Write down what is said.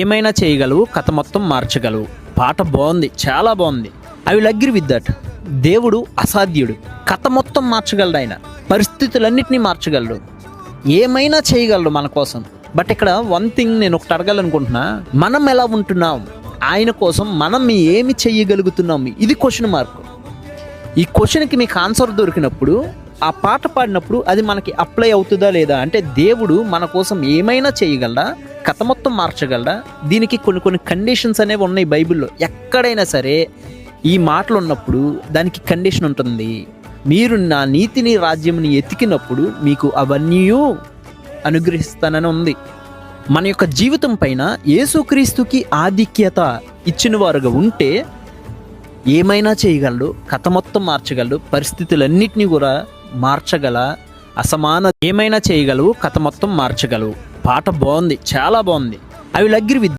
ఏమైనా చేయగలవు, కథ మొత్తం మార్చగలవు. పాట బాగుంది, చాలా బాగుంది. I will agree with that. దేవుడు అసాధ్యుడు, కథ మొత్తం మార్చగలడు. ఆయన పరిస్థితులన్నింటినీ మార్చగలడు, ఏమైనా చేయగలడు మన కోసం. బట్ ఇక్కడ వన్ థింగ్ నేను ఒకటి అడగాలనుకుంటున్నా, మనం ఎలా ఉంటున్నాం, ఆయన కోసం మనం ఏమి చెయ్యగలుగుతున్నాం, ఇది క్వశ్చన్ మార్క్. ఈ క్వశ్చన్కి మీకు ఆన్సర్ దొరికినప్పుడు ఆ పాట పాడినప్పుడు అది మనకి అప్లై అవుతుందా లేదా, అంటే దేవుడు మన కోసం ఏమైనా చేయగలడా, కథ మొత్తం మార్చగలడా. దీనికి కొన్ని కండిషన్స్ అనేవి ఉన్నాయి బైబిల్లో. ఎక్కడైనా సరే ఈ మాటలు ఉన్నప్పుడు దానికి కండిషన్ ఉంటుంది. మీరు నా నీతిని రాజ్యంని ఎతికినప్పుడు మీకు అవన్నీ అనుగ్రహిస్తానని ఉంది. మన యొక్క జీవితం పైన యేసుక్రీస్తుకి ఆధిక్యత ఇచ్చిన వారుగా ఉంటే ఏమైనా చేయగలడు, కథ మొత్తం మార్చగలడు, పరిస్థితులన్నిటినీ కూడా మార్చగల అసమాన. ఏమైనా చేయగలవు, కథ మొత్తం మార్చగలవు. పాట బాగుంది, చాలా బాగుంది. I will agree with